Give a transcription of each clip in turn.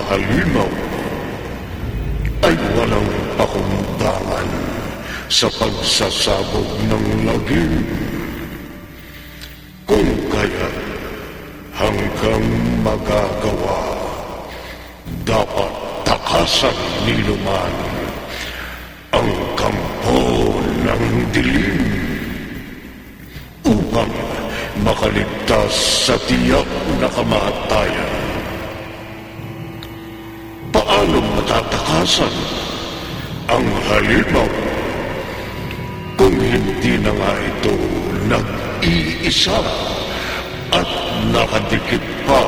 halimaw ay walang pakundangan sa pagsasabog ng lagim. Kung kaya hanggang magagawa, dapat takasan niluman ang kampo ng dilim upang makaligtas sa tiyak na kamatayan. Paano matatakasan ang halimaw kung hindi na nga ito nag-iisa at nakadikit pa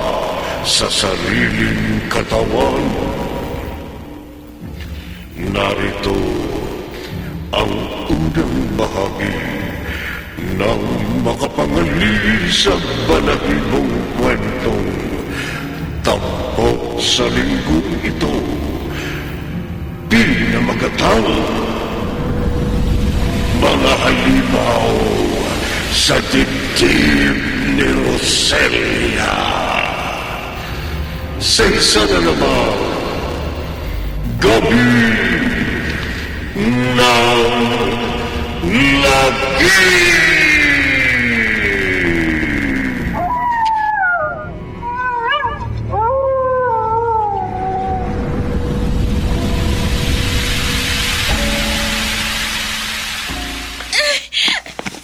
sa sariling katawan? Narito ang unang bahagi ng makapangalisang balahibong kwentong tampok sa linggong ito. Pinamagatang mga halimaw sa dibdib ni Roselia. Sa isa na naman, gabi ng lagim.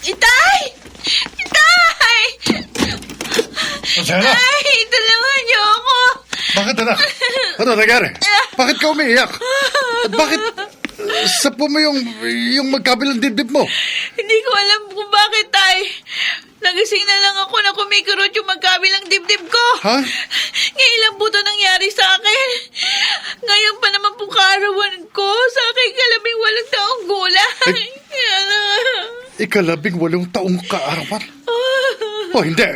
Itay! Itay! Rosela? Ay, tulungan niyo ako! Bakit, anak? Ano nangyari? Bakit ka umiiyak? At bakit sapo mo yung magkabilang dibdib mo? Hindi ko alam kung bakit, Tay. Nagising na lang ako na kumikirot yung magkabilang dibdib ko. Ha? Ngayon lang po ito nangyari sa akin. Ngayon pa naman po kaarawan ko sa aking kalabing 8 taong gulang. Ikalabing 8 taong kaarawan? O hindi.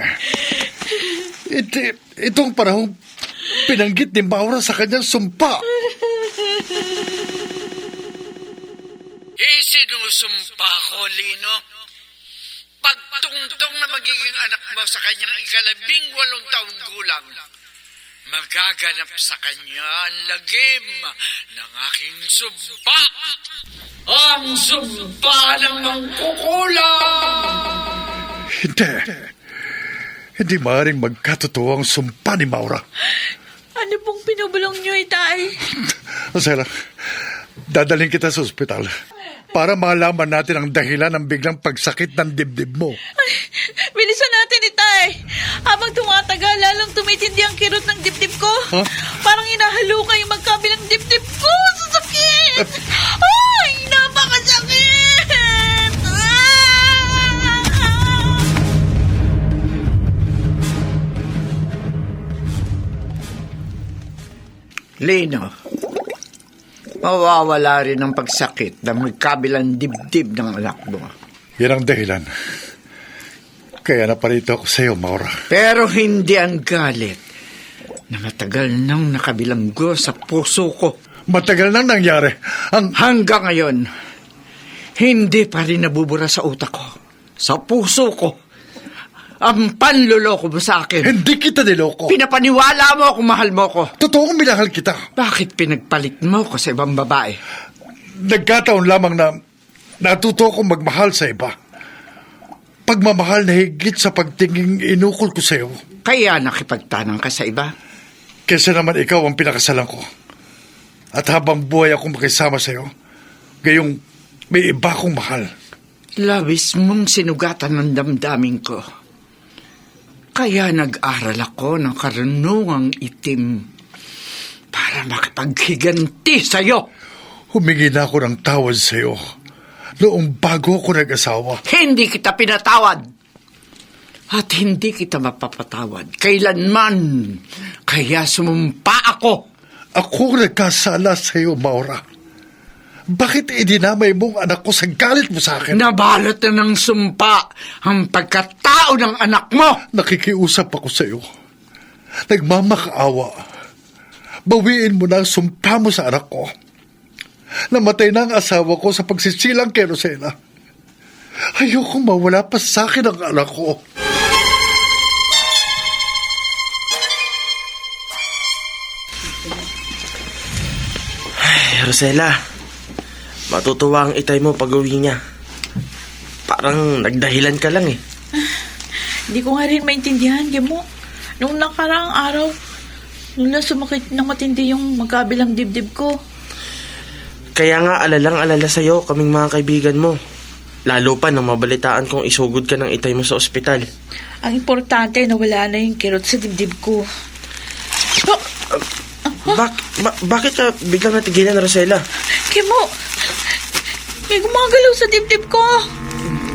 Itong panahong pinanggit ni Maura sa kanyang sumpa. Isinusumpa ko, Lino. Pagtungtong na magiging anak mo sa kanyang 18 taong gulang, magaganap sa kanya ang lagim ng aking sumpa. Ang sumpa ng mangkukulang! Hindi maaaring magkatotoo ang sumpa ni Maura. Ano pong pinubulong niyo, Itay? Rosela, dadaling kita sa ospital para malaman natin ang dahilan ng biglang pagsakit ng dibdib mo. Ay, bilisan natin, Itay. Habang tumatagal, lalong tumitindi ang kirot ng dibdib ko. Huh? Parang inahaluka yung magkabilang dibdib ko. Sasakit! Ay, napakasakit! Lino, mawawala rin ang pagsakit ng magkabilang dibdib ng anak mo. Yan ang dahilan. Kaya naparito ako sa iyo, Maura. Pero hindi ang galit na matagal nang nakabilanggo sa puso ko. Matagal nang nangyari. Hanggang ngayon, hindi pa rin nabubura sa utak ko, sa puso ko, ang panluloko mo sa akin. Hindi kita niloko. Pinapaniwala mo kung mahal mo ko. Totoong minahal kita. Bakit pinagpalit mo ko sa ibang babae? Nagkataon lamang na natuto akong magmahal sa iba. Pagmamahal na higit sa pagtinging inukol ko sa iyo. Kaya nakipagtanang ka sa iba? Kesa naman ikaw ang pinakasalan ko. At habang buhay akong makisama sa iyo, gayong may iba akong mahal. Labis mong sinugatan ng damdamin ko. Kaya nag-aral ako ng karunungang itim para makipaghiganti sa'yo. Humingi na ako ng tawad sa iyo noong bago ako nag-asawa. Hindi kita pinatawad. At hindi kita mapapatawad kailanman. Kaya sumumpa ako. Ako nagkasala sa iyo, Maura. Bakit idinamay mong anak ko sa galit mo sa akin? Nabalot na ng sumpa ang pagkatao ng anak mo. Nakikiusap ako sa iyo. Nagmamakaawa. Bawiin mo na ang sumpa mo sa anak ko. Namatay na ang asawa ko sa pagsisilang kay Rosela. Ayokong mawala pa sa akin ang anak ko. Rosella, matutuwa ang itay mo pag uwi niya. Parang nagdahilan ka lang eh. Hindi ko nga rin maintindihan, Gemo. Nung nakaraang araw, nung na sumakit ng matindi yung magkabilang dibdib ko. Kaya nga alalang-alala sa'yo kaming mga kaibigan mo. Lalo pa nang mabalitaan kong isugod ka ng itay mo sa ospital. Ang importante na wala na yung kirot sa dibdib ko. Bakit ka biglang natigilan, Rosella? Gemo, may gumagalaw sa dibdib ko.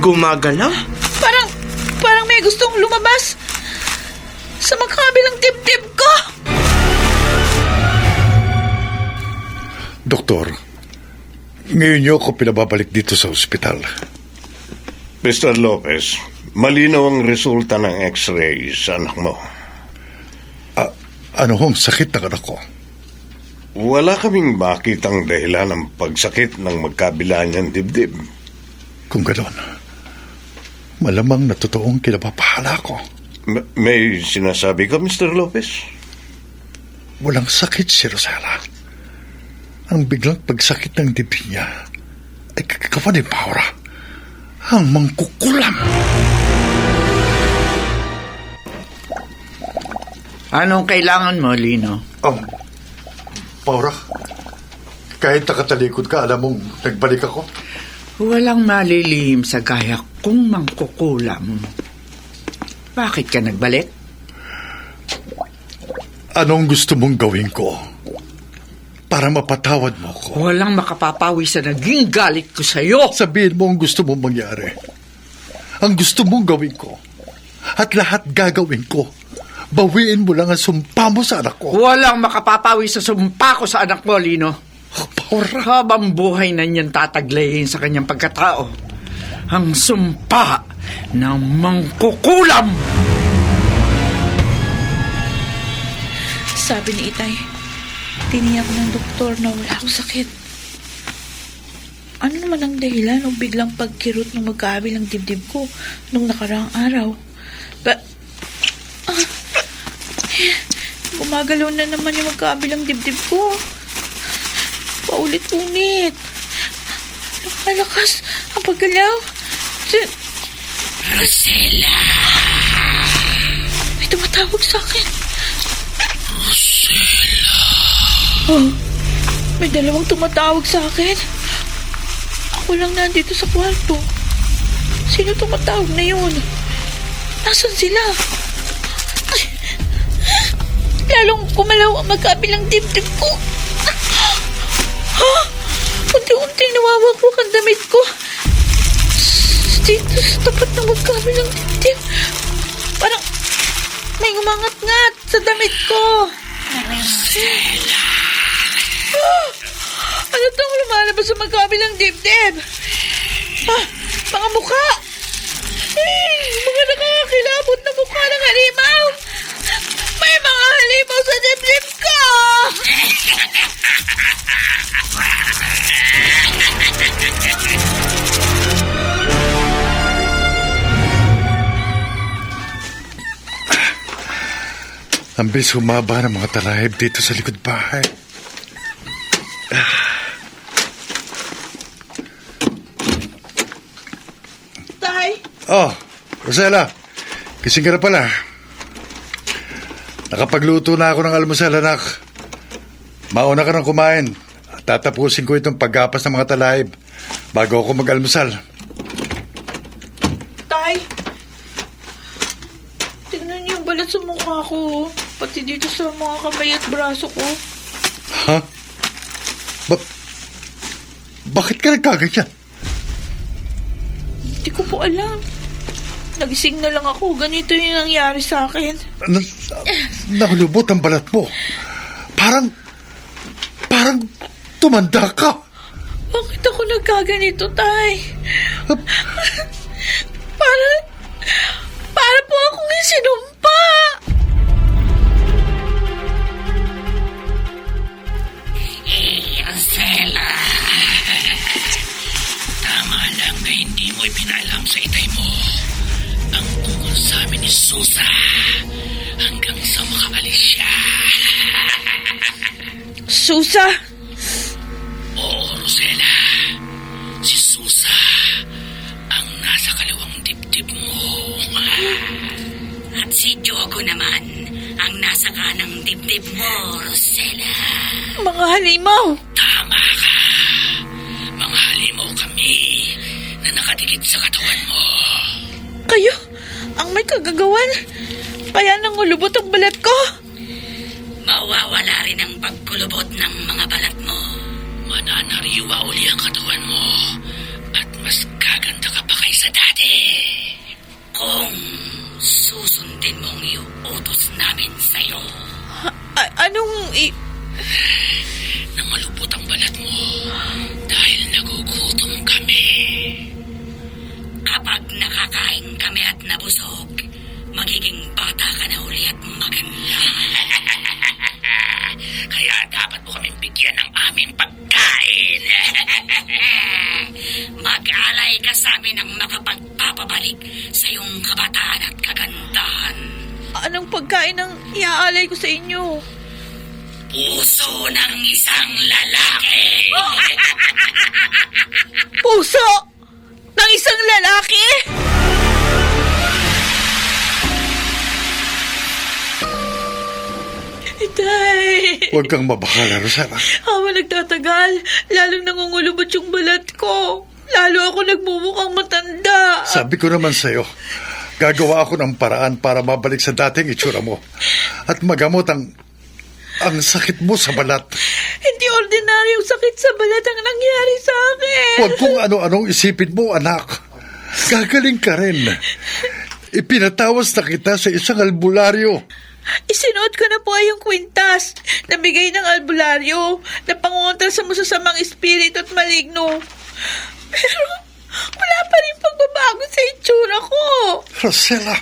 Gumagalaw? Parang may gustong lumabas sa magkabilang dibdib ko. Doktor, ngayon niyo ako pinababalik dito sa ospital. Mr. Lopez, malinaw ang resulta ng x-ray sa anak mo. Ano hong sakit ng anak ko? Wala kaming makitang dahilan ng pagsakit ng magkabila niyang dibdib. Kung gano'n, malamang na totoong kinababahala ko. May sinasabi ka, Mr. Lopez? Walang sakit si Rosella. Ang biglang pagsakit ng dibdib niya ay kagawa ni Paura. Ang mangkukulam. Anong kailangan mo, Lino? Paura, kahit nakatalikod ka, alam mong nagbalik ako? Walang malilihim sa gaya kung mangkukulam. Bakit ka nagbalik? Anong gusto mong gawin ko para mapatawad mo ko? Walang makapapawi sa naging galit ko sa'yo. Sabihin mo ang gusto mong mangyari. Ang gusto mong gawin ko. At lahat gagawin ko. Bawiin mo lang ang sumpa mo sa anak ko. Walang makapapawi sa sumpa ko sa anak mo, Lino. Paura. Habang buhay na niyan tataglayin sa kanyang pagkatao. Ang sumpa ng mangkukulam. Sabi ni Itay, tiniyak ng doktor na wala akong sakit. Ano naman ang dahilan ng biglang pagkirot ng magkabilang dibdib ko nung nakaraang araw? Gumagalaw na naman yung magkabilang dibdib ko. Paulit-ulit. Malakas ang paggalaw. Rosella! May tumatawag sa akin. Rosella! Oh, may dalawang tumatawag sa akin. Ako lang nandito sa kwarto. Sino tumatawag na yun? Nasaan sila? Lalong kumalaw ang magkabilang dibdib ko. Unti-unti nawawak ang damit ko. Dito sa tapat ng magkabilang dibdib. Parang may umangat-ngat sa damit ko. Ano itong lumalabas sa magkabilang dibdib? Mga mukha. Mga nakakakilabot na mukha ng halimaw. May mga halimaw sa dibdib ko! Ang bilis humaba ng mga talahib dito sa likod bahay. Tay? Oh, Rosella, gising ka na pala. Nakapagluto na ako ng almusal, anak. Mauna ka nang kumain. Tatapusin ko itong paggapas ng mga talahib bago ako mag-almusal. Tay? Tignan niyo yung balat sa mukha ko. Pati dito sa mga kamay at braso ko. Ha? Bakit ka nagkaganyan? Hindi ko po alam. Nagising na lang ako. Ganito yung nangyari sa akin. Nahulubot ang balat mo. Parang tumanda ka. Bakit ako nagkaganito, Tay? Para po akong isinumpa. Rosella! Tama lang na hindi mo ipinalam sa itay mo ang tungkol sa amin ni Susa hanggang sa makaalis siya. Susa? Si Diogo naman ang nasa kanang dibdib mo, Rosella. Mga halimaw! Tama ka. Mga halimaw kami na nakadikit sa katawan mo. Kayo, ang may kagagawan. Kaya nangulubot ang balat ko. Mawawala rin ang pagkulubot ng mga balat mo. Mananariwa uli ang katawan mo at mas gaganda ka pa kaysa dati. Kung susundin mong yung utos namin sa'yo. Na malupot ang balat mo dahil nagugutom kami. Kapag nakakain kami at nabusog, magiging bata ka na uli at maganda. Kaya dapat mo kaming bigyan ng aming pagkain. Mag-alay ka sa amin ng makapagpapabalik sa iyong kabataan at kagandahan. Anong pagkain ang iaalay ko sa inyo? Puso ng isang lalaki. Puso ng isang lalaki? Itay! Huwag kang mabahala, Rosella. Habang nagtatagal, lalong nangungulubot yung balat ko. Lalo ako nagmumukhang matanda. Sabi ko naman sa'yo, gagawa ako ng paraan para mabalik sa dating itsura mo at magamot ang sakit mo sa balat. Hindi ordinaryong sakit sa balat ang nangyari sa akin. Huwag kung ano-anong isipin mo, anak. Gagaling ka rin. Ipinatawas na kita sa isang albularyo. Isinuot ko na po ay yung kwintas na bigay ng albularyo na pangungontra sa masasamang espiritu at maligno. Pero wala pa rin pagbabago sa itsura ko. Rosella.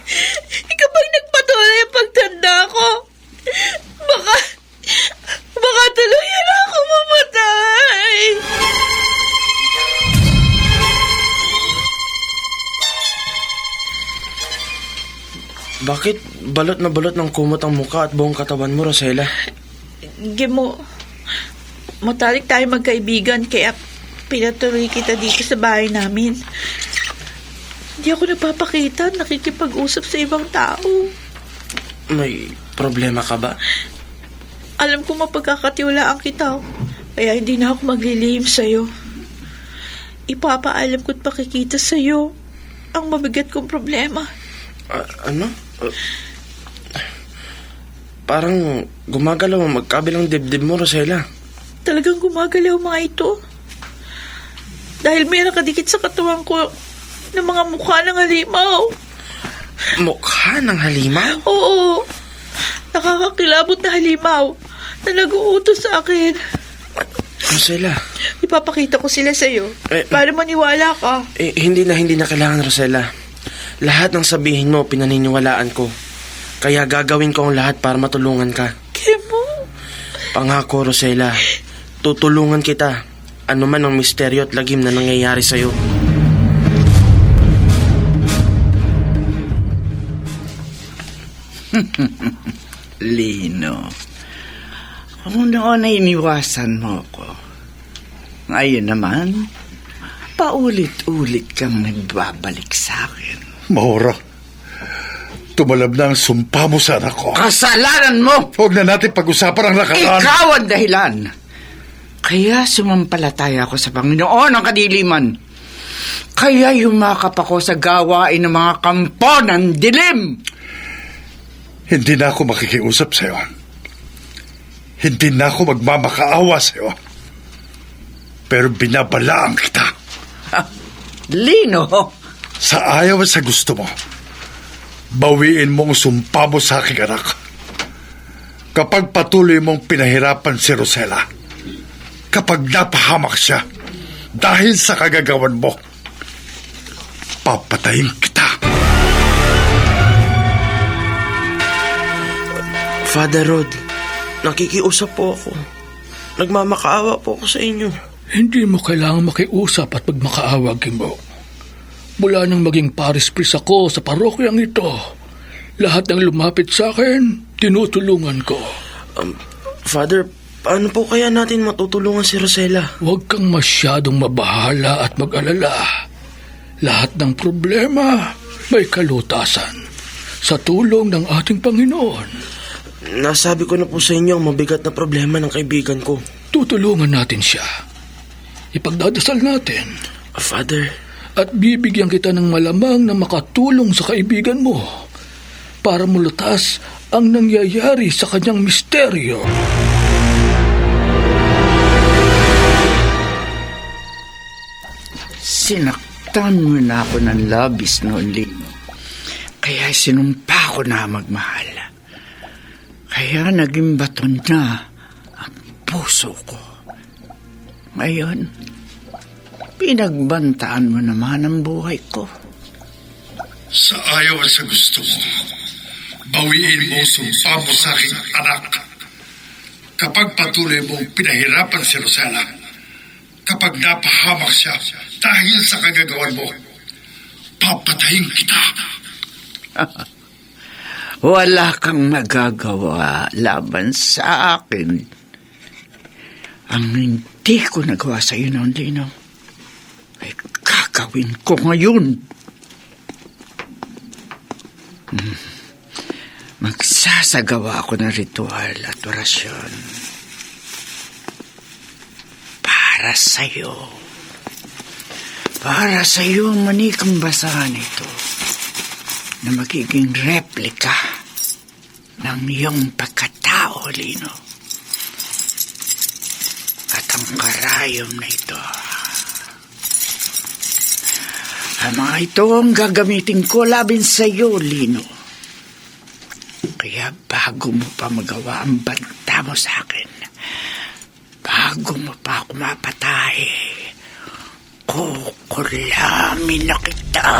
Ikaw bang nagpatuloy ang pagtanda ko? Baka tuluyan ako mamatay. Bakit balot na balot ng kumot ang muka at buong katawan mo, Rosella? Gimo, matalik tayo magkaibigan kaya pinatuloy kita dito sa bahay namin. Hindi ako napapakita, nakikipag-usap sa ibang tao. May problema ka ba? Alam ko mapagkakatiwalaan kita, kaya hindi na ako maglilihim sa'yo. Ipapaalam ko't pakikita sa'yo ang mabigat kong problema. Ano? Parang gumagalaw ang magkabilang dibdib mo, Rosella. Talagang gumagalaw mga ito. Dahil may nakadikit sa katawan ko ng mga mukha ng halimaw. Mukha ng halimaw? Oo. Nakakakilabot na halimaw na nag-uutos sa akin. Rosella. Ipapakita ko sila sa'yo para maniwala ka. Hindi na kailangan, Rosella. Lahat ng sabihin mo, pinaniniwalaan ko. Kaya gagawin ko ang lahat para matulungan ka. Kimo? Pangako, Rosella. Tutulungan kita. Ano man ang misteryo at lagim na nangyayari sa'yo. Lino, kung noon ay iniwasan mo ko, ngayon naman, paulit-ulit kang nagbabalik sa akin. Maura, tumalab na ang sumpa mo sa anak ko. Kasalanan mo! Huwag na natin pag-usapan ang nakaraan. Ikaw ang dahilan. Kaya sumampalataya ako sa Panginoon ng kadiliman. Kaya yumakap ako sa gawain ng mga kampo ng dilim. Hindi na ako makikiusap sa'yo. Hindi na ako magmamakaawa sa'yo. Pero binabalaan kita. Lino! Sa ayaw at sa gusto mo, bawiin mo ang sumpa mo sa aking anak. Kapag patuloy mong pinahirapan si Rosella, kapag napahamak siya dahil sa kagagawan mo, papatayin kita. Father Rod, nakikiusap po ako. Nagmamakaawa po ako sa inyo. Hindi mo kailangang makiusap at magmakaawa, Gimbo. Mula nang maging parish priest ako sa parokyang ito, lahat ng lumapit sa akin, tinutulungan ko. Father, paano po kaya natin matutulungan si Rosella? Huwag kang masyadong mabahala at mag-alala. Lahat ng problema may kalutasan. sa tulong ng ating Panginoon. Nasabi ko na po sa inyo ang mabigat na problema ng kaibigan ko. Tutulungan natin siya. Ipagdadasal natin. Father, At bibigyan kita ng malamang na makatulong sa kaibigan mo para mulutas ang nangyayari sa kanyang misteryo. Sinaktan mo na ako ng labis noon, Lino. Kaya sinumpa ko na magmahal. Kaya naging baton na ang puso ko. Ngayon, pinagbantaan mo naman ang buhay ko. Sa ayaw at sa gusto mo, bawiin mo ang sumpa mo sa aking anak. Kapag patuloy mong pinahirapan si Rosella, kapag napahamak siya dahil sa kagagawan mo, papatayin kita. Wala kang magagawa laban sa akin. Ang hindi ko nagawa sa iyo noon, Lino, ay gagawin ko ngayon. Magsasagawa ako ng ritual at orasyon para sa iyo. Para sa iyo ang manikang basahan ito na magiging replika ng iyong pagkatao, Lino. At ang karayom na ito, ang mga ito ang gagamitin ko laban sa iyo, Lino. Kaya bago mo pa magawa ang banta mo sa akin, bago mo pa ako mapatay, kukulamin na kita.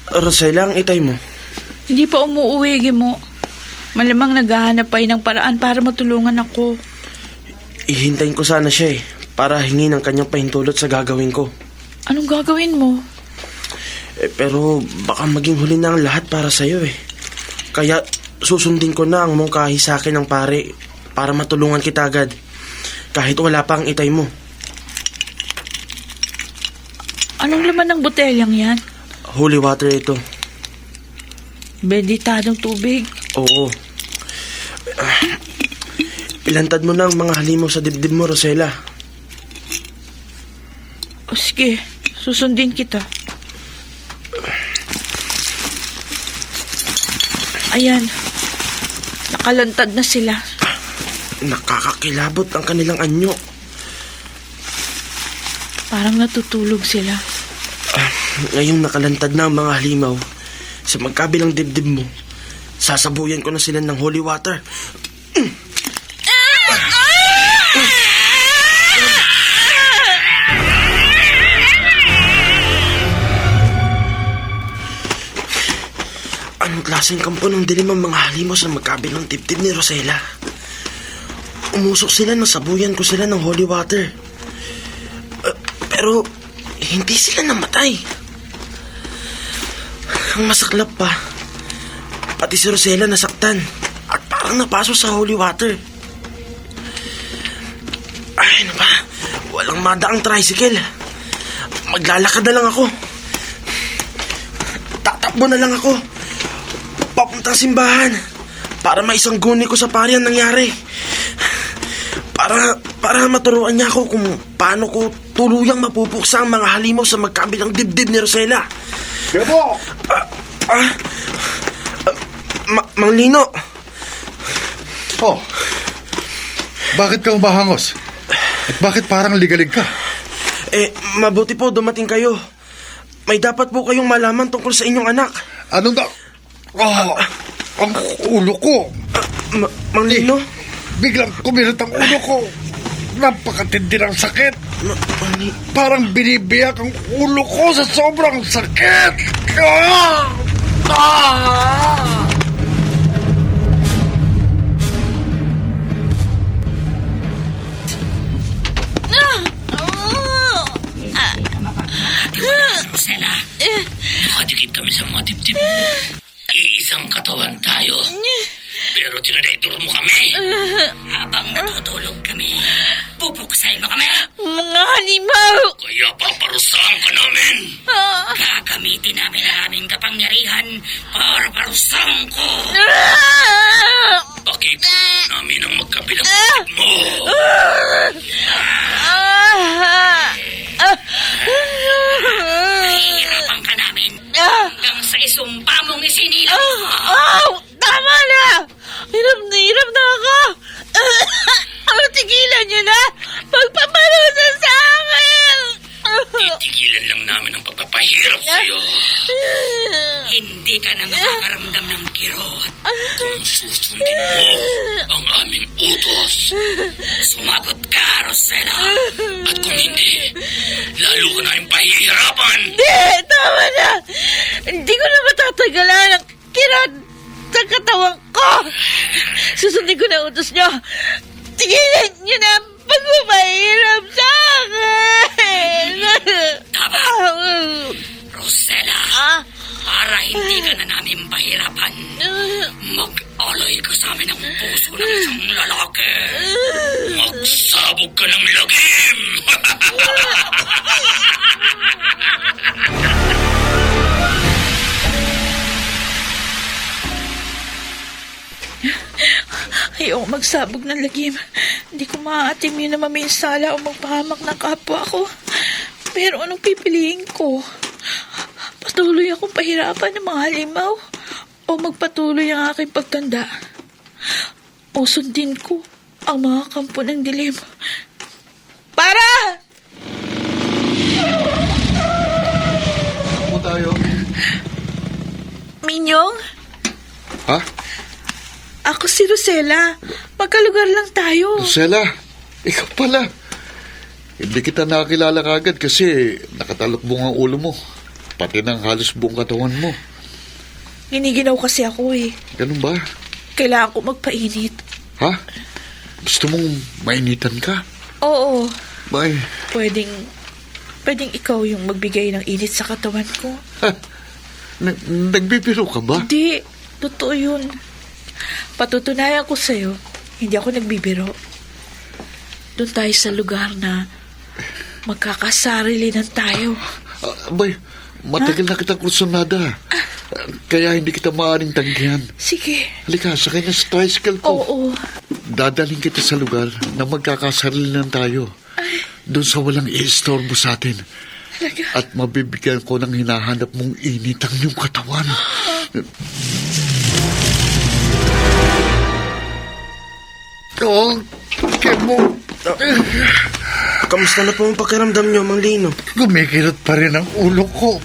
Rosella, ang itay mo. Hindi pa umuuwi, Gimo. Malamang naghahanap pa ng paraan para matulungan ako. Ihintayin ko sana siya para hingi ng kanyang pahintulot sa gagawin ko. Anong gagawin mo? Pero baka maging huli na ang lahat para sa'yo Kaya susundin ko na ang mungkahi sa akin ng pare para matulungan kita agad. Kahit wala pa ang itay mo. Anong laman ng botelyang yan? Holy water ito. Benditadong tubig. Oo. Ilantad mo na ang mga halimaw sa dibdib mo, Rosella. O sige, susundin kita. Ayan. Nakalantad na sila. Nakakakilabot ang kanilang anyo. Parang natutulog sila. Ngayong nakalantad na ang mga halimaw sa magkabilang dibdib mo, sasabuyan ko na sila ng holy water. Anong klaseng kampo ng dilim ang mga halimaw sa magkabilang dibdib ni Rosella? Umusok sila nang sabuyan ko sila ng holy water. Pero hindi sila namatay. Ang masaklap pa, pati si Rosella nasaktan at parang napaso sa holy water. Ay, ano ba? Walang madaang tricycle. Maglalakad na lang ako. Tatakbo na lang ako papuntang simbahan para maisangguni ko sa pari ang nangyari. Para maturuan niya ako kung paano ko tuluyang mapupuksa ang mga halimaw sa magkabilang dibdib ni Rosella. Gabo! Mang Lino. Oh, bakit ka umahangos? At bakit parang ligalig ka? Mabuti po dumating kayo. May dapat po kayong malaman tungkol sa inyong anak. Anong da... Oh, ang ulo ko. Mang Lino? Biglang kumilat ang ulo ko. Napakatindi ng sakit. Parang binibiyak ang ulo ko sa sobrang sakit. Rosella, nakadikit kami sa mga dibdib. Iisang katawan tayo. Pero tinadayturo mo kami. Habang natutulog kami, Pupuksain mo kami! Mga halimaw! Kaya paparusahan ka namin! Ah! Gagamitin namin ang aming kapangyarihan para parusahan ko! Ah! Bakit namin ang magkabilang kapit mo? Nahihirapan ka namin hanggang sa isumpa mong isinilang mo! Tama na! Hirap na ako! Tigilan niyo na! Pagpaparusa sa akin! Titigilan lang namin ang pagpapahirap sa'yo. Hindi ka na makakaramdam ng kirot kung susundin mo ang aming utos. Sumagot ka, Rosella. At kung hindi, lalo ka na yung pahihirapan. Hindi! Tama na! Hindi ko na matatagalan ang kirot sa katawan ko! Susundin ko na utos niyo! Tigilan niyo na ang pagpapahirap sa akin! Tama. Rosella, para hindi ka na namin pahirapan, mag-alay ka sa amin ng puso ng isang lalaki. Magsabog ka ng lagim! Ayoko magsabog ng lagim. Hindi ko maaatim yun na maminsala o magpahamak ng kapwa ko. Pero anong pipiliin ko? Patuloy akong pahirapan ng mga halimaw o magpatuloy ang aking pagtanda? O sundin ko ang mga kampo ng dilim? Para! Ako tayo. Minyong? Ha? Ako si Rosella. Magkalugar lang tayo. Rosella, ikaw pala. Hindi kita nakakilala kagad kasi nakatalokbong ang ulo mo. Pati ng halos buong katawan mo. Giniginaw kasi ako eh. Ganun ba? Kailangan ko magpainit. Ha? Gusto mong mainitan ka? Oo. Bay, Pwedeng ikaw yung magbigay ng init sa katawan ko. nagbibiro ka ba? Hindi. Totoo yun. Patutunayan ko sa'yo, hindi ako nagbibiro. Doon tayo sa lugar na magkakasarili ng tayo. Bay, matagal na kitang kursunada. Kaya hindi kita maaaring tanggihan. Sige. Halika, sakay na sa tricycle ko. Oo. Dadaling kita sa lugar na magkakasarili ng tayo. Doon sa walang i-istorbo sa atin. Talaga. At mabibigyan ko ng hinahanap mong init ang iyong katawan. Kemo. Kamusta na po ang pakiramdam niyo, Mang Lino? Gumikirot pa rin ang ulo ko.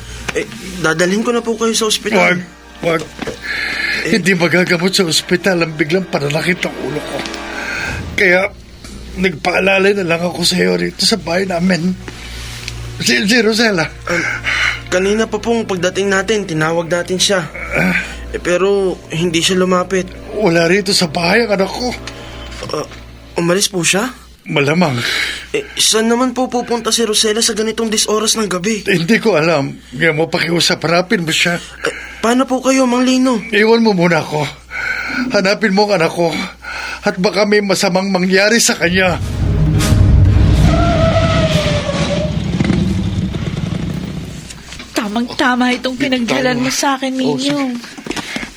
Dadalhin ko na po kayo sa ospital. Wag. Hindi magagamot sa ospital ang biglang pananakit ng ulo ko. Kaya, nagpaalala na lang ako sa iyo rito sa bahay namin. Si Rosella. Kanina pa pong pagdating natin, tinawag natin siya. Pero hindi siya lumapit. Wala rito sa bahay ang anak ko. Umalis po siya? Malamang. Saan naman po pupunta si Rosella sa ganitong disoras ng gabi? Hindi ko alam. Kaya mo pakiusap, harapin mo siya. Paano po kayo, Mang Lino? Iwan mo muna ako. Hanapin mo ang anak ko. At baka may masamang mangyari sa kanya. Tamang-tama itong pinagdalan mo sa akin, Minyong.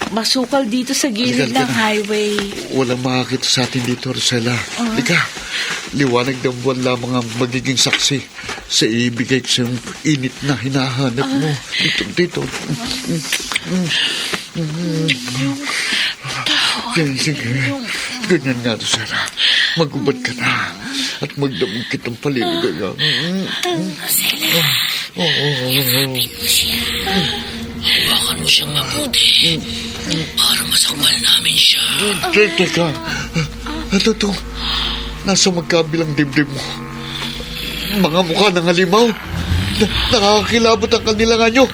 Masukal dito sa gilid ng highway. Walang makakita sa atin dito, Rosella. Lika, liwanag ng buwan lamang ang magiging saksi sa ibigay ko sa yung init na hinahanap mo. Dito. Sige. Ganyan nga, Rosella. Magubad ka na at magdamog kitang paliligaya. Rosella, yakapin mo siya. Hawakan mo siyang mabuti para masakmal namin siya. Teka. Ano to? Nasa magkabilang dibdib mo. Mga mukha ng halimaw. Nakakakilabot ang kanilang anyo.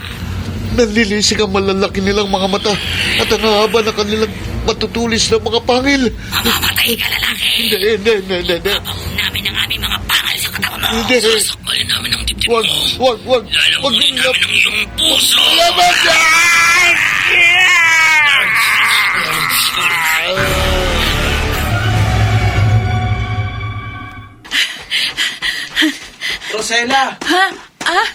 Nanlilisik ang malalaki nilang mga mata at ang haba ng kanilang matutulis na mga pangil. Mamamatay ka, lalaki. Hindi. Babangin namin ang aming mga pangal sa katawan mo. Hindi. Sasakmalin namin ang dibdib mo. Wag. Lalamunin namin ang iyong puso. Rosella! Ha? Ah?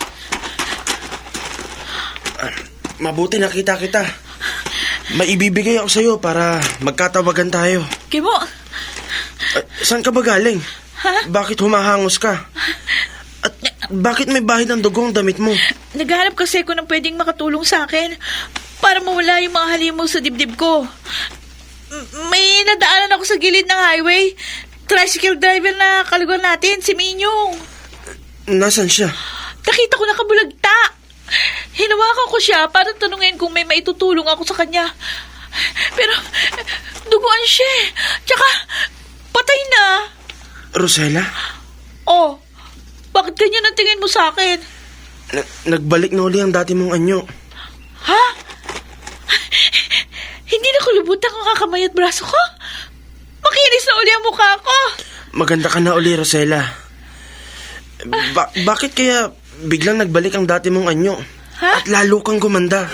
Mabuti nakita kita. May ibibigay ako sa'yo para magkatawagan tayo. Kimo? Saan ka ba galing? Ha? Bakit humahangos ka? At bakit may bahid ng dugong damit mo? Naghahanap kasi ako ng pwedeng makatulong sa akin para mawala yung mga halimaw sa dibdib ko. May nadaanan ako sa gilid ng highway. Tricycle driver na kalugan natin, si Minyong. Nasaan siya? Nakita ko nakabulagta. Hinawakan ko siya para tanungin kung may maitutulong ako sa kanya. Pero duguan siya. Tsaka patay na. Rosella? Oh, bakit ganyan ang tingin mo sa akin? Nagbalik na uli ang dati mong anyo. Ha? Hindi na kulubutan ang kakamay at braso ko? Makinis na uli ang mukha ko. Maganda ka na uli, Rosella. Bakit kaya biglang nagbalik ang dati mong anyo? Ha? At lalo kang gumanda.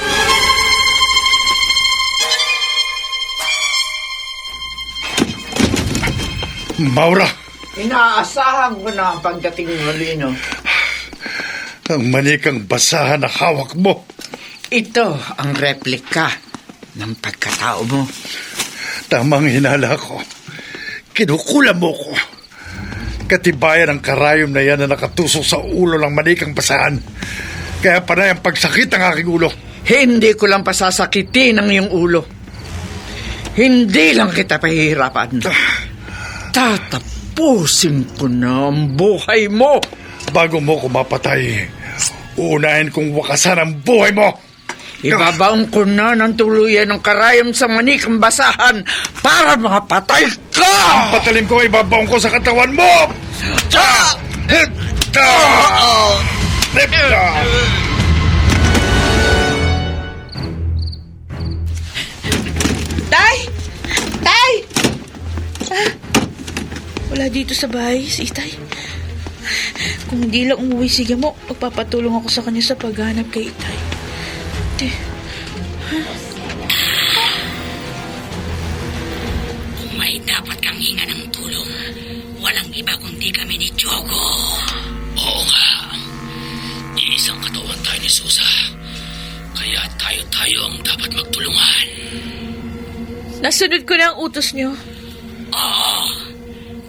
Maura, Inaasahan ko na ang pagdating mo, Lino. ang manikang basahan na hawak mo. Ito ang replika ng pagkatao mo. Tamang hinala ko. Kinukulam mo ko. Katibayan ang karayom na yan na nakatusok sa ulo ng manikang basahan. Kaya panay ang pagsakit ng aking ulo. Hindi ko lang pasasakitin ang iyong ulo. Hindi lang kita pahihirapan. Tatapusin ko na ang buhay mo. Bago mo ko mapatay, uunahin kong wakasan ang buhay mo. Ibabaon ko na ng tuluyan ng karayom sa manikang basahan para mapatay ka! Ang patalim ko ibabaon ko sa katawan mo! Tay! Tay! Wala dito sa bahay si Itay. Kung hindi lang umuwi si Gamo, magpapatulong ako sa kanya sa paghanap kay Itay. Kung may dapat kang hinga ng tulong, walang iba kundi kami ni Diogo. Oo nga. Iisang katawan tayo ni Susa. Kaya tayo ang dapat magtulungan. Nasunod ko na ang utos niyo. Oo.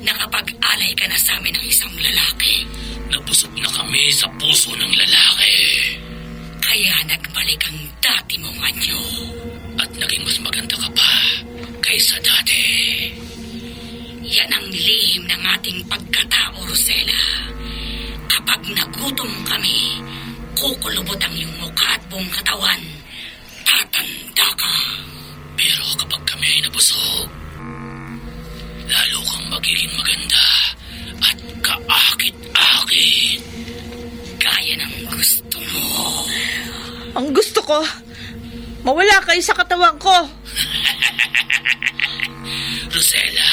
Nakapag-alay ka na sa amin ng isang lalaki. Nabusog na kami sa puso ng lalaki. Kaya nagbalik ang dati mong anyo. At naging mas maganda ka pa kaysa dati. Yan ang lihim ng ating pagkatao, Rosella. Kapag nagutom kami, kukulubot ang iyong mukha at buong katawan. Tatanda ka. Pero kapag kami ay nabusog, lalo kang magiging maganda at kaakit-akit. Gaya ng gusto mo. Ang gusto ko, mawala kayo sa katawan ko. Rosella,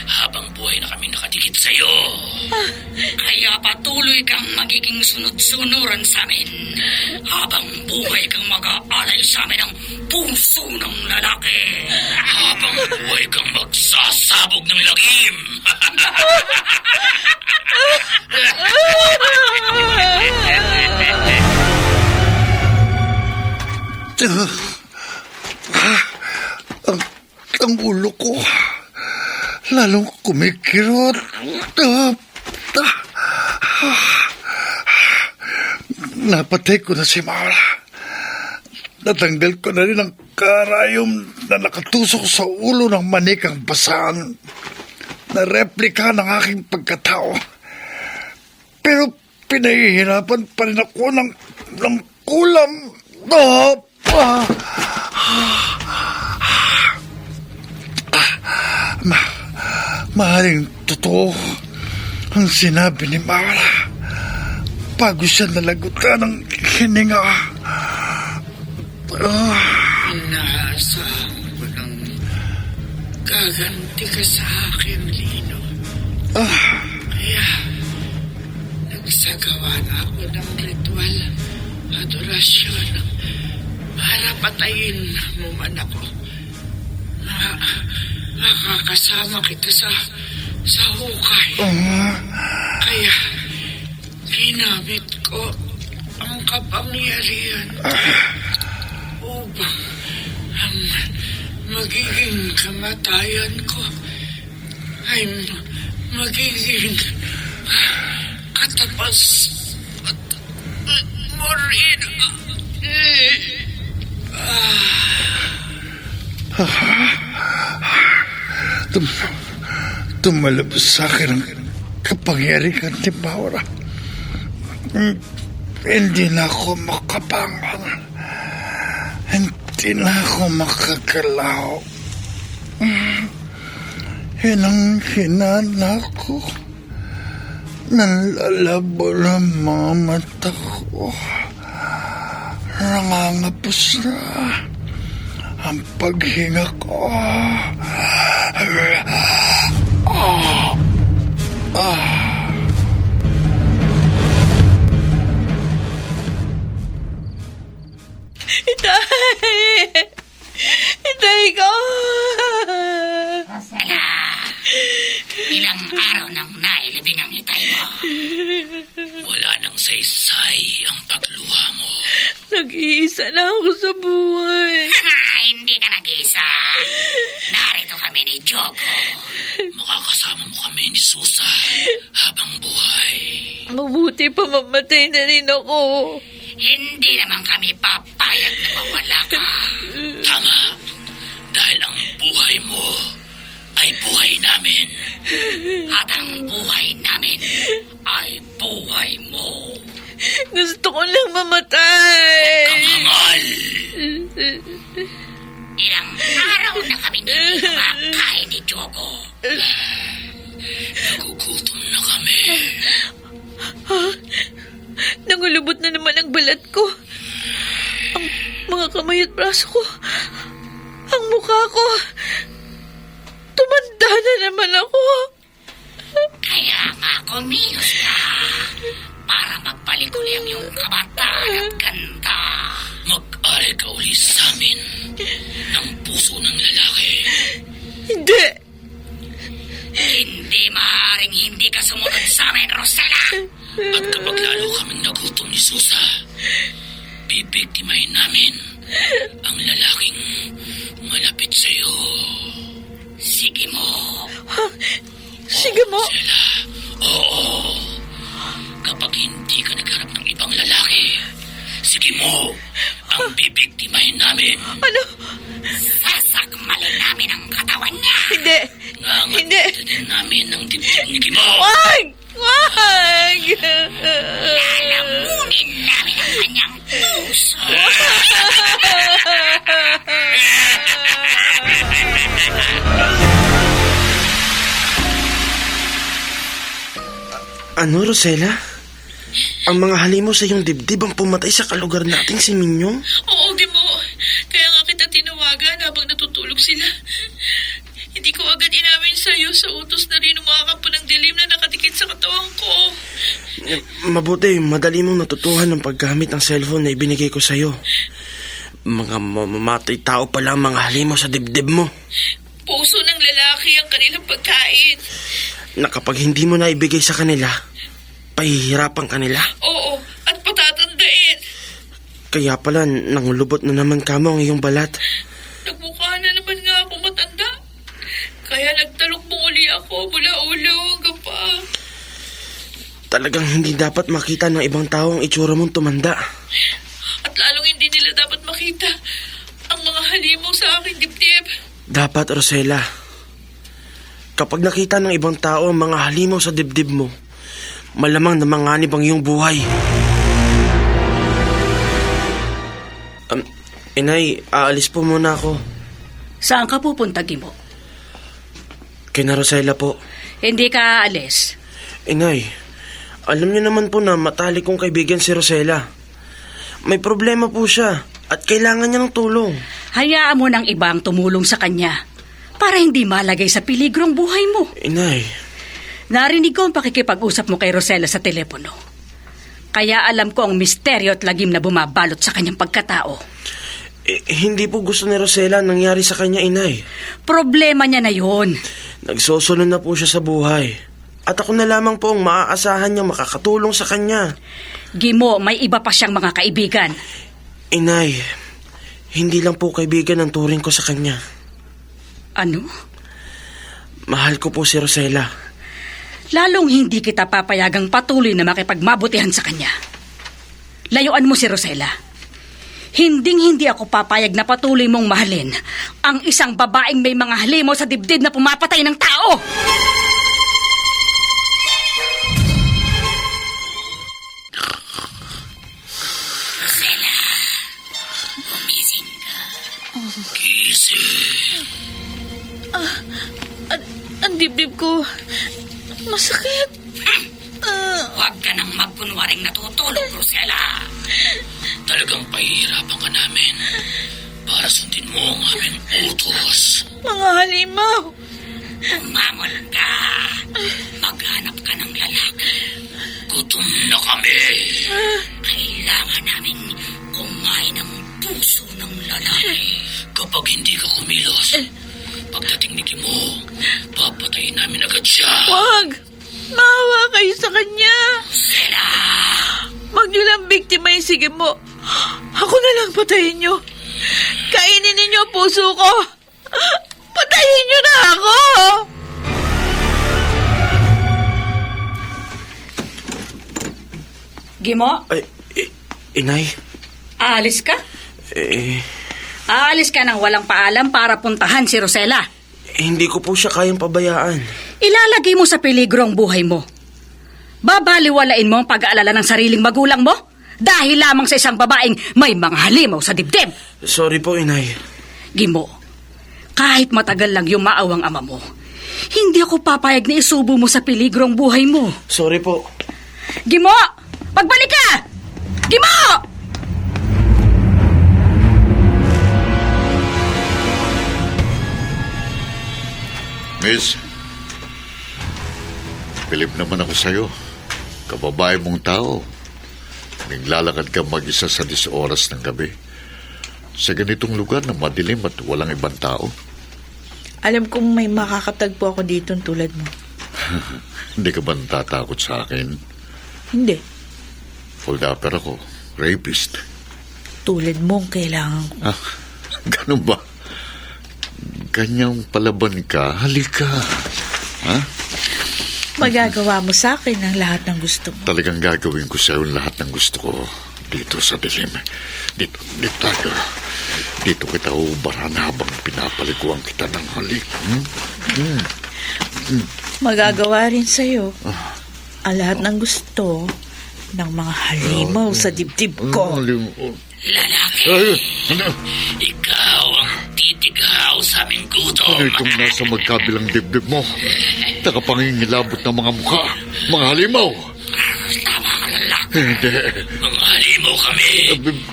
habang buhay na kami nakadikit sa'yo. Kaya patuloy kang magiging sunod-sunuran sa amin. Habang buhay kang mag-aalay sa amin ng puso ng lalaki. Habang buhay kang magsasabog ng lagim. Ang ulo ko lalong kumikirot. Napatay ko na si Mara. Natanggal ko na rin ang karayom na nakatusok sa ulo ng manikang basahan na replika ng aking pagkatao. Pero pinahihirapan pa rin ako ng kulam. Maaaring totoo ang sinabi ni Mara bago siya nalagutan ng hininga. Inaasahan ko nang gaganti ka sa akin, Lino. Kaya nagsagawa na ako ng ritual, adorasyon para patayin mo man ako. Makakasama kita sa hukay. Kaya ginamit ko ang kapangyarihan upang ang magiging kamatayan ko ay magiging katapas at morin. Tumalabas sa akin ang kapangyarihan ni Maura. Hindi na ako makabangon. Hindi na ako makagalaw. Hinang-hina ko. Nanlalabo na mga mata ko. Nangangapos na ang paghinga ko. Itay ko! Rosella, ilang araw nang nailibing ang itay mo. Wala nang saysay ang pagluha mo. Nag-iisa na ako sa buhay. Hindi ka nag-isa. Narito kami ni Joko. Makakasama mo kami ni Susa habang buhay. Mabuti pa mamatay na rin ako. Hindi naman kami papayag na mawala ka. Tama, dahil ang buhay mo ay buhay namin. At ang buhay namin ay buhay mo. Gusto ko lang mamatay. Kamangal! Ilang araw na kami hindi kumakain ni Joko. Nagugutom na kami. Nangulubot na naman ang balat ko. Ang mga kamay at braso ko. Ang mukha ko. Tumanda na naman ako. Kaya nga kumilos ka para magbalik uli ang iyong kabataan at ganda. Mag-alay ka uli sa amin ng puso ng lalaki. Hindi. Hindi maaaring hindi ka sumunod sa amin, Rosella. At kapag lalo kaming nagutom ni Susa, bibiktimahin namin ang lalaking malapit sa iyo. Sige mo. Sige mo. Sela, oo. Kapag hindi ka nagharap ng ibang lalaki, sige mo, ang bibiktimahin namin. Ano? Sasakmalin namin ang katawan niya. Hindi. Hindi. Ngangat namin ang dibdib ni Gimo. Wag! Wag! Lalamunin namin ang kanyang puso. Ano, Rosella? Ang mga halimo sa iyong dibdib ang pumatay sa kalugar nating si Minyong? Oo, Gimo. Kaya nga kita tinawagan habang natutulog sila. Hindi ko agad inamin sa'yo sa utos na rin ng mga kampo ng dilim na nakadikit sa katawan ko. Mabuti, madali mong natutuhan ng paggamit ng cellphone na ibinigay ko sa'yo. Mga mamamatay tao pala ang mga halimo sa dibdib mo. Puso ng lalaki ang kanilang pagkain. Na kapag hindi mo na ibigay sa kanila, pahihirapan kanila. Oo, at patatandain. Kaya pala, nangulubot na naman kamo ang iyong balat. Nagmukha na naman nga ako matanda. Kaya nagtalukbong uli ako mula ulo hanggang paa. Talagang hindi dapat makita ng ibang tao ang itsura mong tumanda. At lalong hindi nila dapat makita ang mga halimaw sa aking dibdib. Dapat, Rosella. Kapag nakita ng ibang tao ang mga halimaw sa dibdib mo, malamang na manganib ang iyong buhay. Inay, aalis po muna ako. Saan ka pupunta, Gimo? Kina Rosella po. Hindi ka aalis. Inay, alam niyo naman po na matalik kong kaibigan si Rosella. May problema po siya at kailangan niya ng tulong. Hayaan mo ng ibang tumulong sa kanya para hindi malagay sa peligro ang buhay mo. Inay, Narinig ko ang pakikipag-usap mo kay Rosella sa telepono. Kaya alam ko ang misteryo at lagim na bumabalot sa kanyang pagkatao. hindi po gusto ni Rosella nangyari sa kanya, Inay. Problema niya na yun. Nagsosunod na po siya sa buhay. At ako na lamang po ang maaasahan niyang makakatulong sa kanya. Gimo, may iba pa siyang mga kaibigan. Inay, hindi lang po kaibigan ang turing ko sa kanya. Ano? Mahal ko po si Rosella. Lalong hindi kita papayagang patuloy na makipagmabutihan sa kanya. Layuan mo si Rosella. Hinding-hindi ako papayag na patuloy mong mahalin ang isang babaeng may mga halimaw sa dibdib na pumapatay ng tao. Rosella, gumising ka. Gising. Ang dibdib ko. Masakit. Huwag ka nang magkunwaring natutulog, Rosella. Talagang pahihirapan ka namin para sundin mo ang aming utos. Mga halimaw. Umangon ka. Maghanap ka ng lalaki. Gutom na kami. Kailangan namin kumain ng puso ng lalaki. Kapag hindi ka kumilos, pagdating ni Gimo, papatayin namin agad siya. Wag. Maawa kayo sa kanya. Rosella! Wag niyo lang biktima yung sige mo. Ako na lang patayin niyo. Kainin ninyo ang puso ko. Patayin niyo na ako. Gimo, Ay, Inay, aalis ka? eh, Aalis ka nang walang paalam para puntahan si Rosella. hindi ko po siya kayang pabayaan. Ilalagay mo sa peligro ang buhay mo. Babaliwalain mo ang pag-aalala ng sariling magulang mo dahil lamang sa isang babaeng may mga halimaw sa dibdib. Sorry po, Inay. Gimo, kahit matagal lang yung maawang ama mo, hindi ako papayag na isubo mo sa peligro ang buhay mo. Sorry po. Gimo, pagbalik ka! Gimo! Miss, bilib naman ako sa'yo. Kababae mong tao. Naglalakad ka mag-isa sa 10 oras ng gabi. Sa ganitong lugar na madilim at walang ibang tao. Alam kong may makakatagpo ako dito tulad mo. Hindi ka ba natatakot sa akin? Hindi. Fold-upper ako. Rapist. Tulad mo ang kailangan ko. Ah, ganun ba? Ganyang palaban ka, halika. Ha? Magagawa mo sa akin ang lahat ng gusto mo. Talagang gagawin ko sa'yo lahat ng gusto ko dito sa dilim. Dito tayo. Dito kita ubaran habang pinapaliguan kita ng halik. Magagawa rin sa'yo ang lahat ng gusto ng mga halimaw sa dibdib ko. Lalaki, Ay, ano? ikaw ang titigaw sa aming gutom. Ano itong nasa magkabilang dibdib mo? Nakapangingilabot ng mga mukha. Mga halimaw. Tama ka, lalaki. Hindi. Mga halimaw kami.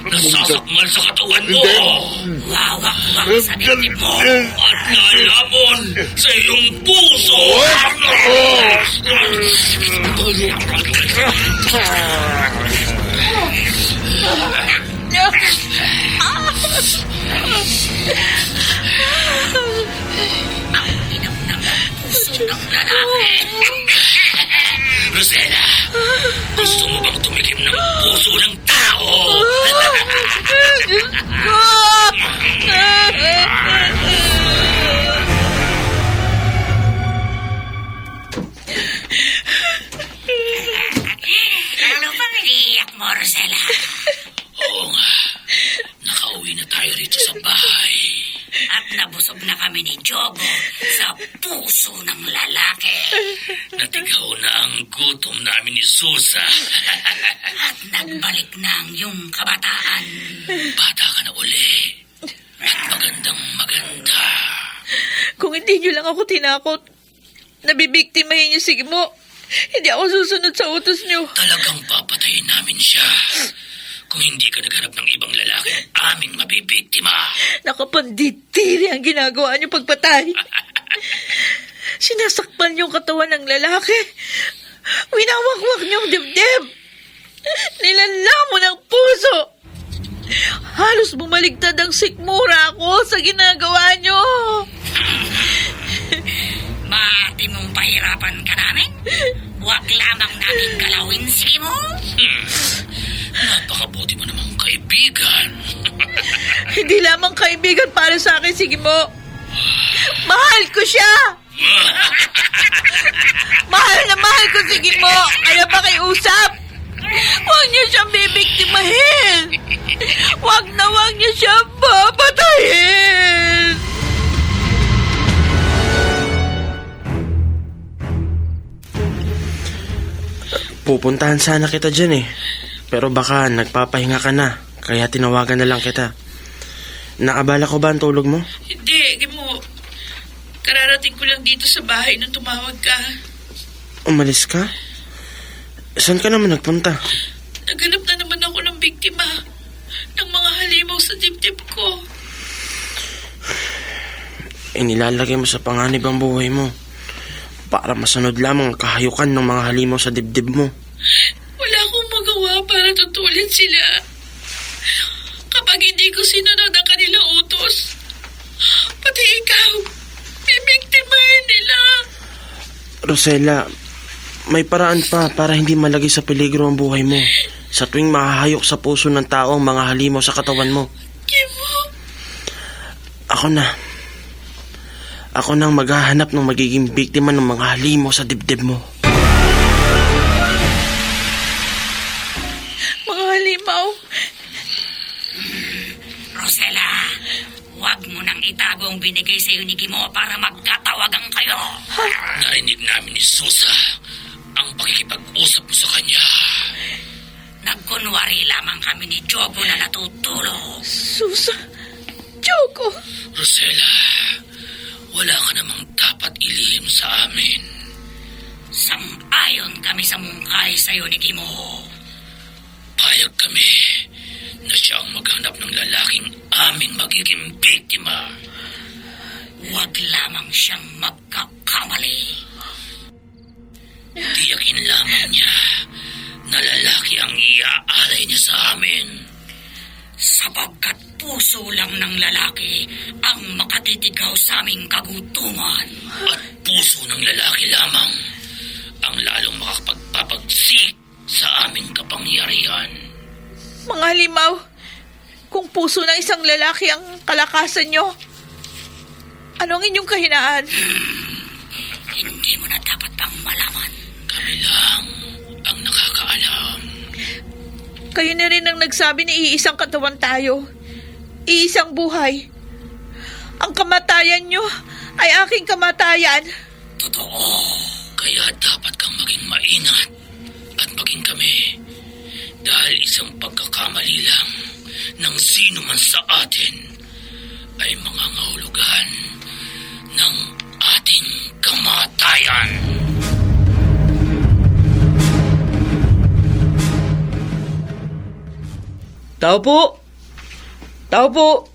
Nasasakmal sa katawan mo. Hindi. Wawak-wak sa dibdib mo. At lalamon sa iyong puso. Puso ng lalaki. Rosella, gusto mo bang tumikim ng puso ng tao? Ano bang iniiyak mo, Rosella? Oo nga. Nakauwi na tayo rito sa bahay. At nabusog na kami ni Jogo sa puso ng lalaki. Natigaw na ang gutom namin ni Susa. At nagbalik na ang iyong kabataan. Bata ka na uli. At magandang maganda. Kung hindi niyo lang ako tinakot, nabibiktimahin niyo sige mo. Hindi ako susunod sa utos niyo. Talagang papatayin namin siya. Kung hindi ka naghanap ng ibang lalaki, aming mabibiktima. Nakapanditiri ang ginagawa niyo pagpatay. Sinasakpan niyo ang katawan ng lalaki. Winawakwak niyo ang dibdib. Nilalamon ang puso. Halos bumaligtad ang sikmura ko sa ginagawa niyo. Maaari mong pahirapan ka namin? Huwag lamang natin galawin, sige mo? Napakabuti mo namang kaibigan. Hindi lamang kaibigan para sa akin, sige mo. Mahal ko siya! Mahal na mahal ko, sige mo. Kaya pakiusap. Huwag niyo siyang bibiktimahin. Huwag niyo siyang papatayin. Pupuntahan sana kita dyan eh. Pero baka nagpapahinga ka na, kaya tinawagan na lang kita. Nakabala ko ba ang tulog mo? Hindi, Gimo. Kararating ko lang dito sa bahay nung tumawag ka. Umalis ka? Saan ka naman nagpunta? Naganap na naman ako ng biktima ng mga halimaw sa dibdib ko. Inilalagay mo sa panganib ang buhay mo para masunod lamang ang kahayukan ng mga halimaw sa dibdib mo. Wala akong magawa para tutulin sila. Kapag hindi ko sinunod ang kanilang utos, pati ikaw, bibiktimahin nila. Rosella, may paraan pa para hindi malagay sa peligro ang buhay mo sa tuwing mahahayok sa puso ng tao ang mga halimaw sa katawan mo. Gimo. Ako nang maghahanap ng magiging biktima ng mga halimaw sa dibdib mo. Mga halimaw. Rosella, huwag mo nang itago ang binigay sa iyo ni Gimo para magkatawagan kayo. Narinig namin ni Susa ang pakikipag-usap mo sa kanya. Nagkunwari lamang kami ni Jobo na natutulog. Susa. Choco. Rosella, wala ka namang dapat ilihim sa amin. Sang-ayon kami sa mungkahi sa iyo ni Gimo. Payag kami na siya ang maghanap ng lalaking aming magiging biktima. Huwag lamang siyang magkakamali. Tiyakin lamang niya na lalaki ang iaalay niya sa amin. Sapagkat puso lang ng lalaki ang makatitigaw sa aming kagutuman. At puso ng lalaki lamang ang lalong makakapagpapagsik sa aming kapangyarihan. Mga halimaw, kung puso ng isang lalaki ang kalakasan nyo, anong inyong kahinaan? Hindi mo na dapat pang malaman. Kami lang ang nakakaalam. Kayo na rin ang nagsabi na iisang katawan tayo. Iisang buhay. Ang kamatayan nyo ay aking kamatayan. Totoo. Kaya dapat kang maging maingat at maging kami. Dahil isang pagkakamali lang ng sino man sa atin ay mangangahulugan ng ating kamatayan. Tao po! Tao po!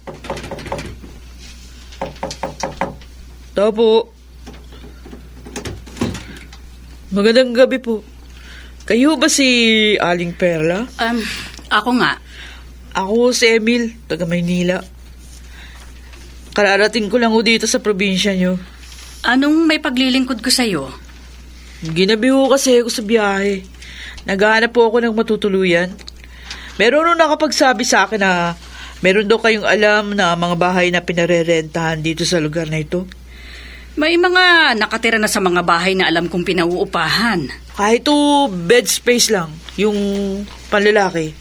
Tao po! Magandang gabi po. Kayo ba si Aling Perla? Ako nga. Ako si Emil, taga Maynila. Kararating ko lang ho dito sa probinsya nyo. Anong may paglilingkod ko sa'yo? Ginabi ho kasi ako sa biyahe. Naghahanap po ako ng matutuluyan. Meron nung nakapagsabi sa akin na meron daw kayong alam na mga bahay na pinarerentahan dito sa lugar na ito. May mga nakatira na sa mga bahay na alam kong pinauupahan. Kahit to bed space lang, yung panlalaki.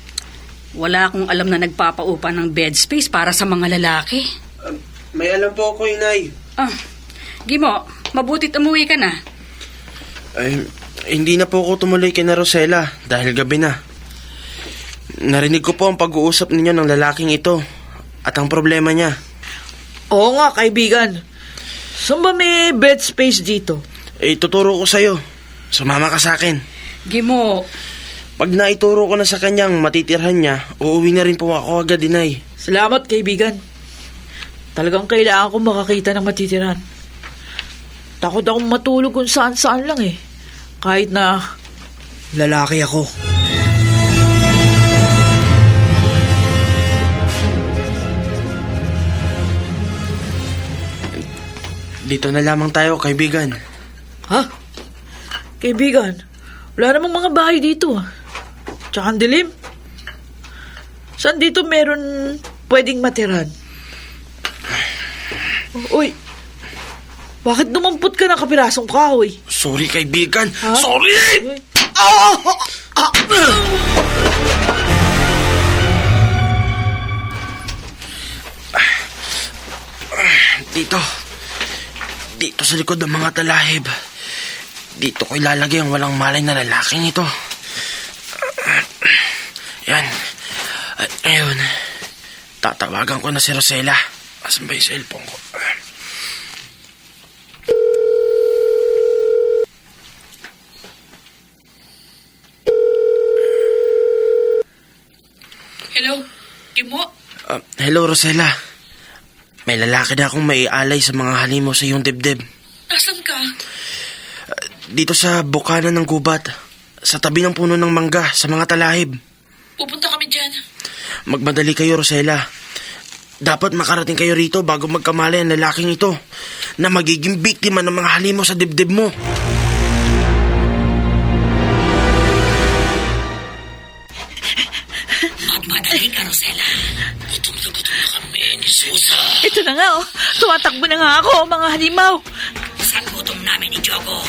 Wala akong alam na nagpapaupa ng bed space para sa mga lalaki. May alam po ako, Inay. Gimo, mabutit umuwi ka na. Ay, hindi na po ako tumuloy kina Rosella dahil gabi na. Narinig ko po ang pag-uusap ninyo ng lalaking ito at ang problema niya. Oo nga, kaibigan. Saan ba may bed space dito? Tuturo ko sa'yo. Sumama ka sa akin. Gimo, Pag naituro ko na sa kanyang matitirhan niya, uuwi na rin po ako agad, Inay. Salamat, kaibigan. Talagang kailangan kong makakita ng matitiran. Takot akong matulog kung saan-saan lang eh. Kahit na lalaki ako. Dito na lamang tayo, kaibigan. Ha? Kaibigan, wala namang mga bahay dito. Tsaka ang dilim. Saan dito meron pwedeng matiran? Uy, bakit dumampot ka ng kapirasong kahoy? Sorry, kaibigan. Ha? Sorry! Uy. Dito sa likod ng mga talahib. Dito ko ilalagay ang walang malay na lalaking ito. Yan. At ngayon, tatawagan ko na si Rosella. Asan ba yung cellphone ko? Hello, Kimo? Hello, Rosella. May lalaki na akong maialay sa mga halimo sa iyong dibdib. Nasaan ka? Dito sa bukana ng gubat. Sa tabi ng puno ng mangga sa mga talahib. Pupunta kami dyan. Magmadali kayo, Rosella. Dapat makarating kayo rito bago magkamali ang lalaking ito na magiging biktima ng mga halimo sa dibdib mo. Magmadali ka, Rosella. Gutom na kami ni Susa. Ito na nga, oh. Tumatakbo na nga ako, mga halimaw. Sa gutom namin ni Jogo,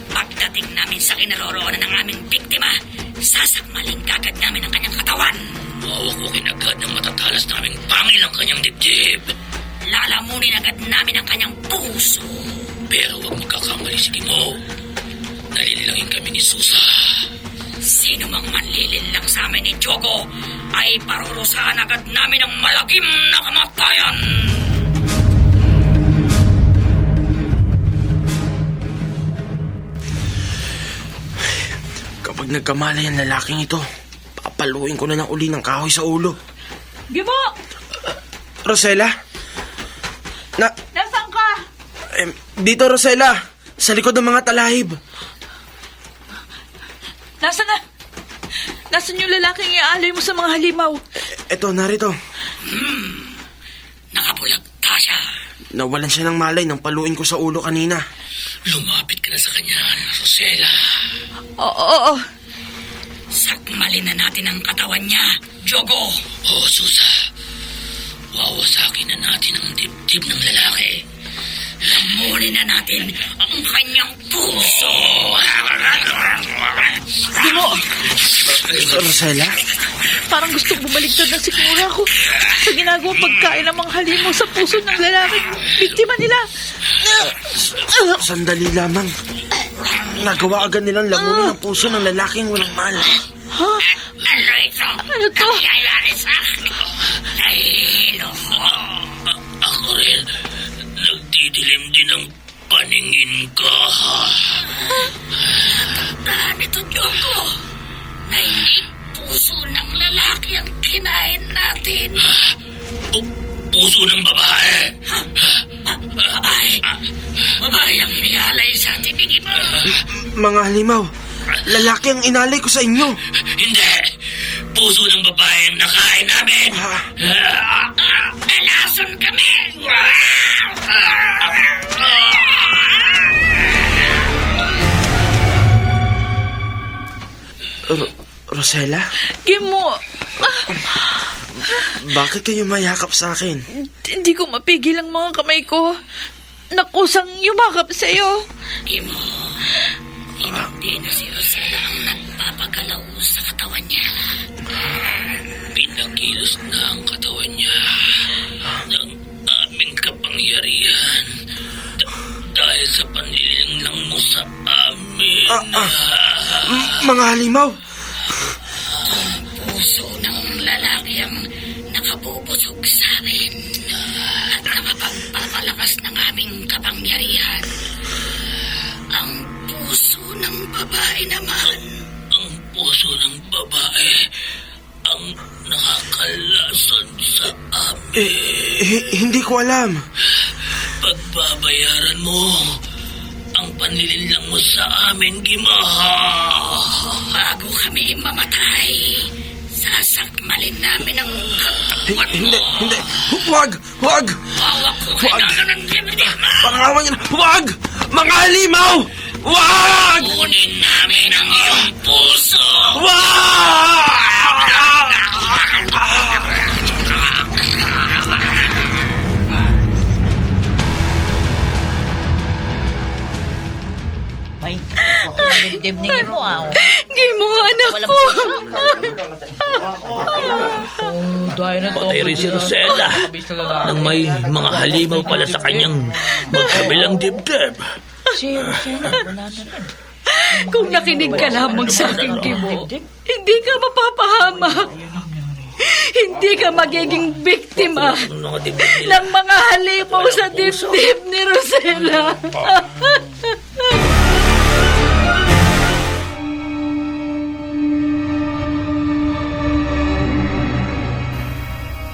pagdating namin sa kinaroroonan ng aming biktima, sasakmalin kagad namin ang kanyang katawan. Wawakukin agad ng matatalas naming pangil ang kanyang dibdib. Lalamunin agad namin ang kanyang puso. Pero huwag magkakamali si Kimo. Nalilangin kami ni Susa. Sino mang manlililang sa amin ni Jogo ay parurusahan agad namin ang malagim na kamatayan. Kapag nagkamali ang lalaking ito, papaluin ko na ng uli ng kahoy sa ulo. Gimo! Rosella? Nasaan ka? Dito, Rosella. Sa likod ng mga talahib. Nasaan na? Nasaan yung lalaking iaalay mo sa mga halimaw? Eto, narito. Nakabulag ka siya. Nawalan siya ng malay nang paluin ko sa ulo kanina. Lumapit ka na sa kanya, Rosella. Oo. Sakmalin na natin ang katawan niya, Jogo. Oo, Susa. Wawasakin na natin ang dibdib ng lalaki. Lamunin na natin ang kanyang puso. Gimo, Rosella? parang gustong bumaligtad ng sikmura ko sa ginagawang pagkain ng mga halimaw sa puso ng lalaking biktima nila. Sandali lamang. Nagawa agad nilang lamunin ang puso ng lalaking walang malay. Ha? Ano ito? Ano to? Nangyayari sa akin. Nahihilo ko. Ako rin. Nagdidilim din ang paningin ko. Tandaan ito, Jogo. Na hindi puso ng lalaki ang kinain natin. Puso ng babae. Babae? Babae ang inialay sa atin ni Gimo. Mga halimaw, lalaki ang inalay ko sa inyo. Hindi. Puso ng babae ang nakain namin. Nalason kami. Rosella? Gimo, Bakit kayo mayakap sa akin? hindi ko mapigil ang mga kamay ko. Nakusang yumakap sa'yo. Gimo, hindi na si Rosella ang nagpapagalaw sa katawan niya. Pinakilos na ang katawan niya ng aming kapangyarihan dahil sa panliling lang mo sa amin. Mga halimaw! Puso ng lalaki ang nakabubusog sa amin at nakapagpapalakas ng aming kapangyarihan. Ang puso ng babae naman. Ang puso ng babae ang nakakalason sa amin. Hindi ko alam. Pagbabayaran mo ang panlilinlang mo sa amin, Gimo. Bago kami mamatay, sasakmalin namin ang katawan mo. Hindi. Huwag! Hawak ko kailangan ng poder mo. Pangawan niyo na. Huwag! Mga halimaw! Huwag! Kunin namin ang iyong puso. Huwag! Gimo, anak ko. Patay rin si Rosella nang may mga halimaw pala sa kanyang magkabilang dibdib. Kung nakinig ka lamang sa akin, Gimo, hindi ka mapapahamak. Hindi ka magiging biktima Mga dibdib nila. ng mga halimaw sa dibdib ni Rosella.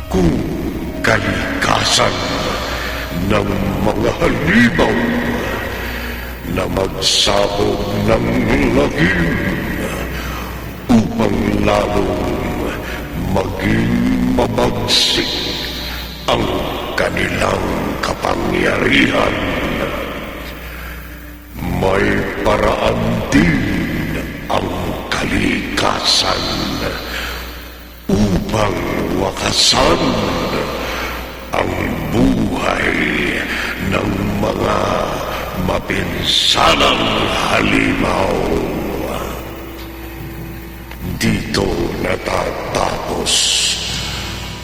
Kung kalikasan ng mga halimaw na magsabog ng lagim upang lalong maging mabagsik ang kanilang kapangyarihan. May paraan din ang kalikasan upang wakasan ang buhay ng mga mapinsanang halimaw. Dito natatapos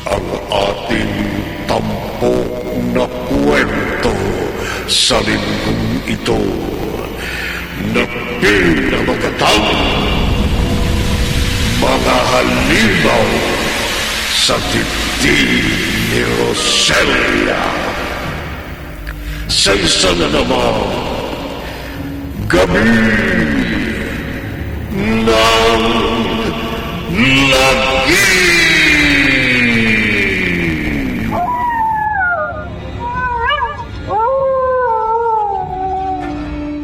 ang ating tampok na kwento sa linggong ito na pinamagatang mga halimaw sa dibdib ni Rosella. Sa isa na naman gabi ng lagi.